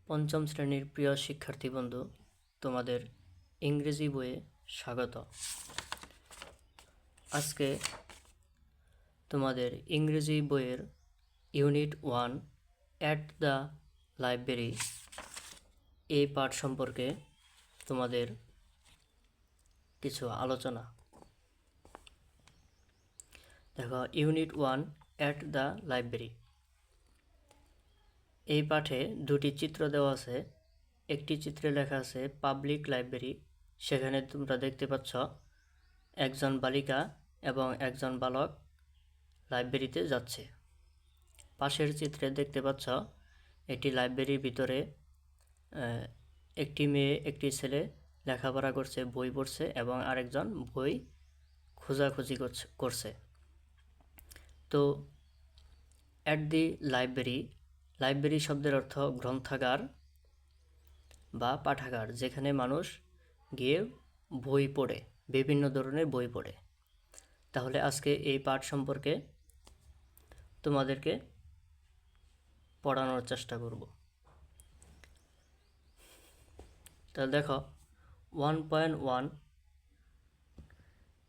পঞ্চম শ্রেণীর প্রিয় শিক্ষার্থী বন্ধু, তোমাদের ইংরেজি বইয়ে স্বাগত। আজকে তোমাদের ইংরেজি বইয়ের ইউনিট 1 অ্যাট দ্য লাইব্রেরি এই পাঠ সম্পর্কে তোমাদের কিছু আলোচনা। দেখো, ইউনিট 1 অ্যাট দ্য লাইব্রেরি এই পাঠে দুটি চিত্র দেওয়া আছে। একটি চিত্রে লেখা আছে পাবলিক লাইব্রেরি। সেখানে তোমরা দেখতে পাচ্ছ একজন বালিকা এবং একজন বালক লাইব্রেরিতে যাচ্ছে। পাশের চিত্রে দেখতে পাচ্ছ একটি লাইব্রেরির ভিতরে একটি মেয়ে একটি ছেলে লেখাপড়া করছে, বই পড়ছে এবং আরেকজন বই খোঁজাখুঁজি করছে। তো অ্যাট দি লাইব্রেরি, লাইব্রেরি শব্দের অর্থ গ্রন্থাগার বা পাঠাগার, যেখানে মানুষ গিয়ে বই পড়ে, বিভিন্ন ধরনের বই পড়ে। তাহলে আজকে এই পাঠ সম্পর্কে তোমাদেরকে পড়ানোর চেষ্টা করব। তাহলে দেখো 1.1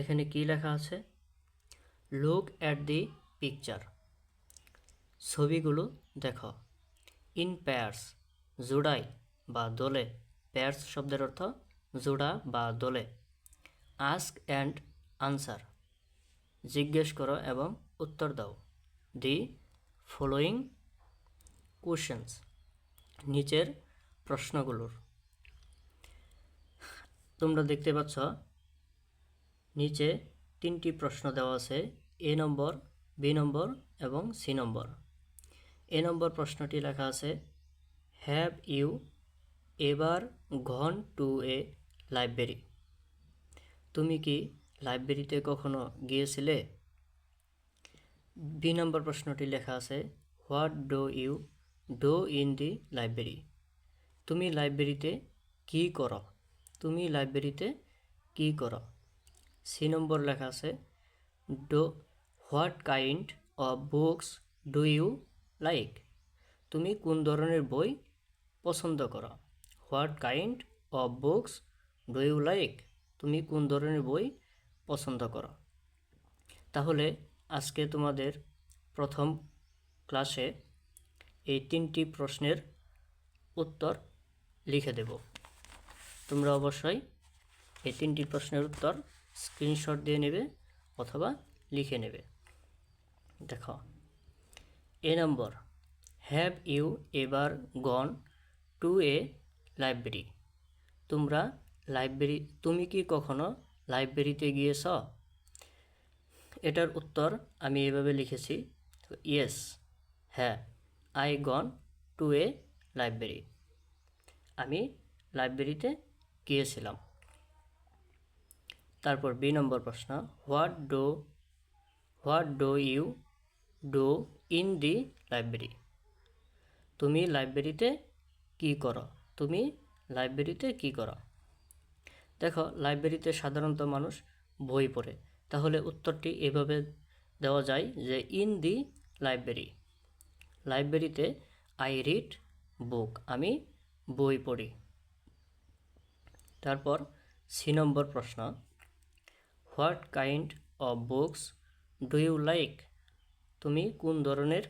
এখানে কি লেখা আছে? Look at the picture. ছবিগুলো দেখো। ইন পেয়ার্স, জোড়ায় বা দলে। পেয়ার্স শব্দের অর্থ জোড়া বা দলে। আস্ক অ্যান্ড আনসার, জিজ্ঞেস করো এবং উত্তর দাও। দি ফলোয়িং কোশ্চেন্স, নিচের প্রশ্নগুলোর। তোমরা দেখতে পাচ্ছ নিচে তিনটি প্রশ্ন দেওয়া আছে, এ নম্বর, বি নম্বর এবং সি নম্বর। এ নম্বর প্রশ্নটি লেখা আছে, have you ever gone to a library? তুমি কি লাইব্রেরিতে কখনো গিয়েছিলে? বি নম্বর প্রশ্নটি লেখা আছে, what do you do in the library? তুমি লাইব্রেরিতে কি করো? তুমি লাইব্রেরিতে কি করো? সি নম্বর লেখা আছে, do what kind of books do you like? তুমি কোন ধরনের বই পছন্দ করো? What kind of books do you like? তুমি কোন ধরনের বই পছন্দ করো? তাহলে আজকে তোমাদের প্রথম ক্লাসে এই তিনটি প্রশ্নের উত্তর লিখে দেব। তোমরা অবশ্যই এই তিনটি প্রশ্নের উত্তর স্ক্রিনশট দিয়ে নেবে অথবা লিখে নেবে। দেখো, এ number, have you ever gone to a library? তুমি কি কখনো লাইব্রেরিতে গিয়েছ? এটার উত্তর আমি এভাবে লিখেছি, ইয়েস, হ্যাঁ, I gone to a library, আমি লাইব্রেরিতে গিয়েছিলাম। তারপর বি নম্বর প্রশ্ন, what do you do in the library? তুমি লাইব্রেরিতে কি করো? তুমি লাইব্রেরিতে কি করো? দেখো, লাইব্রেরিতে সাধারণত মানুষ বই পড়ে। তাহলে উত্তরটি এভাবে দেওয়া যায় যে ইন দি লাইব্রেরি, লাইব্রেরিতে আই রিড বুক, আমি বই পড়ি। তারপর সি নম্বর প্রশ্ন, what kind of books do you like? তুমি কোন ধরনের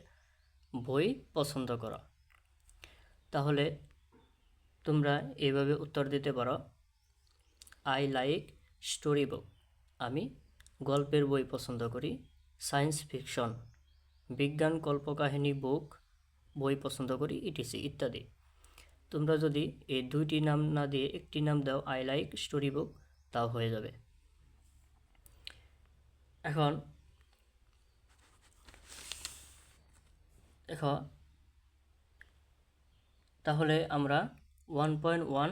বই পছন্দ করো? তাহলে তোমরা এইভাবে উত্তর দিতে পারো, আই লাইক স্টোরি বুক, আমি গল্পের বই পছন্দ করি। সায়েন্স ফিকশন, বিজ্ঞান কল্পকাহিনী বই পছন্দ করি, ইটিসি ইত্যাদি। তোমরা যদি এই দুইটি নাম না দিয়ে একটি নাম দাও, আই লাইক স্টোরি বুক, তাও হয়ে যাবে। এখন দেখো, তাহলে আমরা 1.1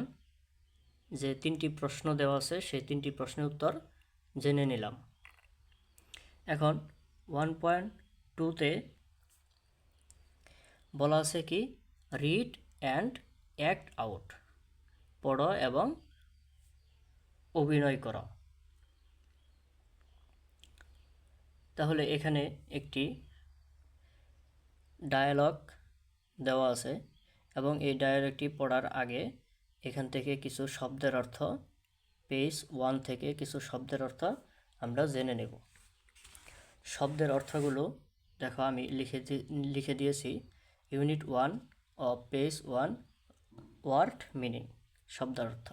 যে তিনটি প্রশ্ন দেওয়া আছে সেই তিনটি প্রশ্নের উত্তর জেনে নিলাম। এখন 1.2তে বলা আছে কি, রিড অ্যান্ড অ্যাক্ট আউট, পড়ো এবং অভিনয় করো। তাহলে এখানে একটি ডায়ালগ দেওয়া আছে, এবং এই ডায়ালগটি পড়ার আগে এখান থেকে কিছু শব্দের অর্থ পেজ 1 থেকে কিছু শব্দের অর্থ আমরা জেনে নেব। শব্দের অর্থগুলো দেখো আমি লিখে দিয়েছি। Unit 1 of page 1 word meaning, শব্দের অর্থ।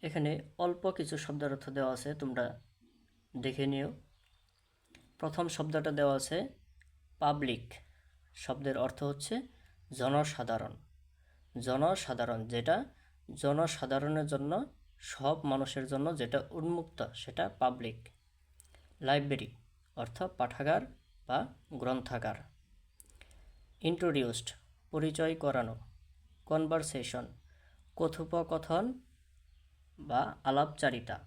এখানে অল্প কিছু শব্দের অর্থ দেওয়া আছে, তোমরা দেখে নিও। প্রথম শব্দটা দেওয়া আছে পাবলিক। শব্দের অর্থ হচ্ছে জনসাধারণ। জনসাধারণ, যেটা জনসাধারণের জন্য, সব মানুষের জন্য যেটা উন্মুক্ত, সেটা পাবলিক। লাইব্রেরি অর্থ পাঠাগার বা গ্রন্থাগার। ইন্ট্রোডিউসড পরিচয় করানো। কনভারসেশন কথোপকথন বা আলাপচারিতা।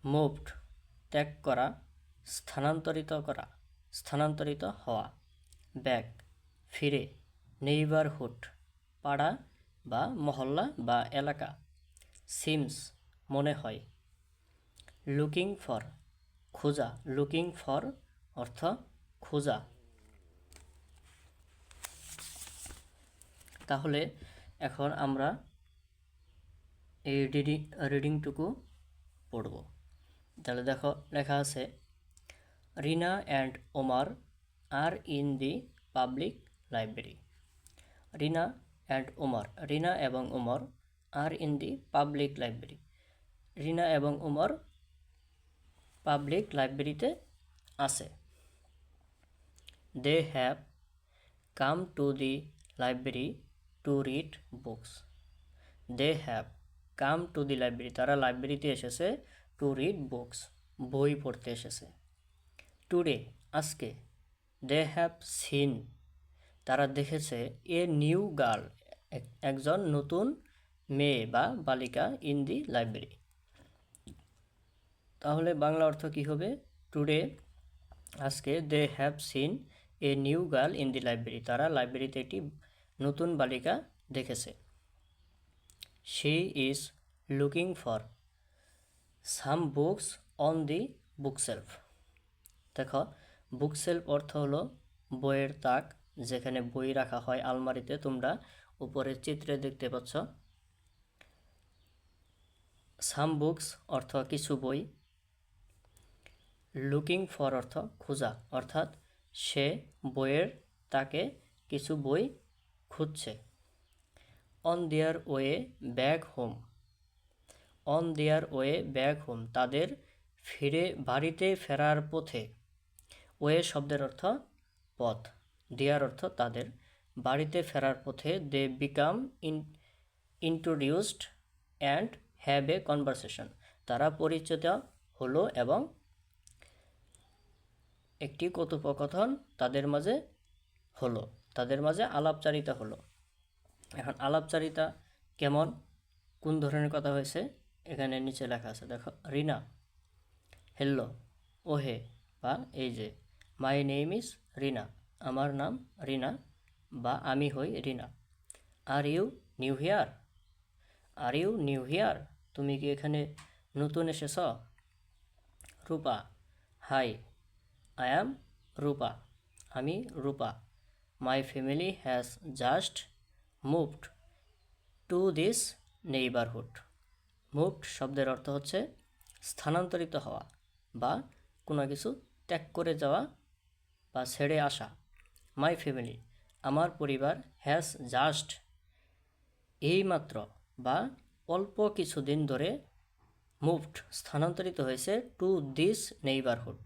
মুভড ত্যাগ করা, স্থানান্তরিত করা, স্থানান্তরিত হওয়া। ব্যাক ফিরে। নেইবারহুড পাড়া বা মহল্লা বা এলাকা। সিমস মনে হয়। লুকিং ফর খোঁজা। লুকিং ফর অর্থ খোঁজা। তাহলে এখন আমরা এই রিডিংটুকু পড়ব। তাহলে দেখো লেখা আছে, Rina and Omar are in the public library. Rina and Omar, Rina এবং Omar are in the public library. Rina এবং ওমর পাবলিক লাইব্রেরিতে আছে। They have come to the library to read books. They have come to the library, তারা লাইব্রেরিতে এসেছে। টু রিড বুকস বই পড়তে এসেছে। টুডে আজকে। দে হ্যাভ সিন তারা দেখেছে। এ নিউ গার্ল একজন নতুন মেয়ে বা বালিকা ইন দি লাইব্রেরি। তাহলে বাংলা অর্থ কি হবে? টুডে আজকে, they have seen a new girl in the library, তারা লাইব্রেরিতে একটি নতুন বালিকা দেখেছে। She is looking for some books on the bookshelf. দেখো বুকশেলফ অর্থ হলো বইয়ের তাক, যেখানে বই রাখা হয় আলমারিতে। তোমরা উপরের চিত্রে দেখতে পাচ্ছ। সাম বুকস অর্থ কিছু বই। লুকিং ফর অর্থ খোঁজা, অর্থাৎ সে বইয়ের তাকে কিছু বই খুঁজছে। On their way back home. On their way back home তাদের বাড়িতে ফেরার পথে। ওয়ে শব্দের অর্থ পথ, দেয়ার অর্থ তাদের। বাড়িতে ফেরার পথে they become introduced and have a conversation, তারা পরিচিত হলো এবং একটি কথোপকথন তাদের মাঝে হলো, তাদের মাঝে আলাপচারিতা হলো। এখন আলাপচারিতা কেমন, কোন ধরনের কথা হয়েছে এখানে নিচে লেখা আছে। দেখো, রিনা হ্যালো, ওহে বা এই যে, মাই নেম ইজ রিনা, আমার নাম রিনা বা আমি হই Rina. Are you new here. Are you new here, তুমি কি এখানে নতুন এসেছ? রূপা হাই, আই অ্যাম রূপা, আমি Rupa. My family has just moved to this neighbourhood. Moved শব্দের অর্থ হচ্ছে স্থানান্তরিত হওয়া বা কোনো কিছু ত্যাগ করে যাওয়া বা ছেড়ে আসা। মাই ফ্যামিলি আমার পরিবার, হ্যাজ জাস্ট এইমাত্র বা অল্প কিছুদিন ধরে, মুভড স্থানান্তরিত হয়েছে, টু দিস নেইবারহুড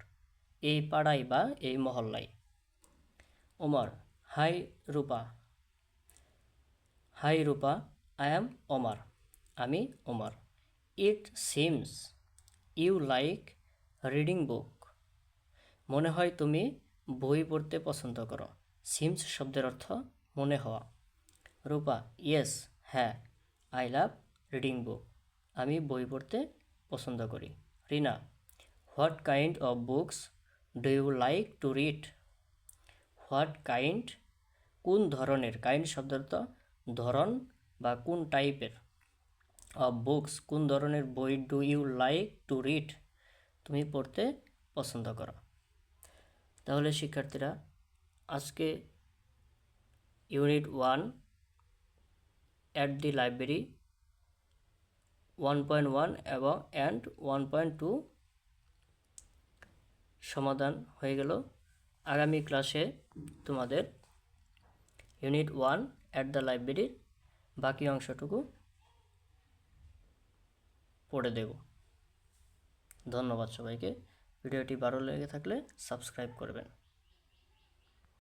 এই পাড়ায় বা এই মহল্লায়। Omar hi Rupa, hi Rupa, I am Omar, আমি Omar. It seems you like reading book, মনে হয় তুমি বই পড়তে পছন্দ করো। সিমস শব্দের অর্থ মনে হওয়া। রূপা ইয়েস হ্যাঁ, আই লাভ রিডিং বুক, আমি বই পড়তে পছন্দ করি। Rina what kind of books do you like to read. What kind কোন ধরনের, কাইন্ড শব্দের অর্থ ধরন বা কোন টাইপের। অফ বুকস কোন ধরনের বই, do you like to read তুমি পড়তে পছন্দ করো। তাহলে শিক্ষার্থীরা, আজকে ইউনিট 1 অ্যাট দি লাইব্রেরি 1.1 এবং অ্যান্ড 1.2 সমাধান হয়ে গেল। আগামী ক্লাসে তোমাদের ইউনিট 1 অ্যাট দ্য লাইব্রেরির বাকি অংশটুকু পড়ে দেব। ধন্যবাদ সবাইকে। ভিডিওটি ভালো লেগে থাকলে সাবস্ক্রাইব করবেন।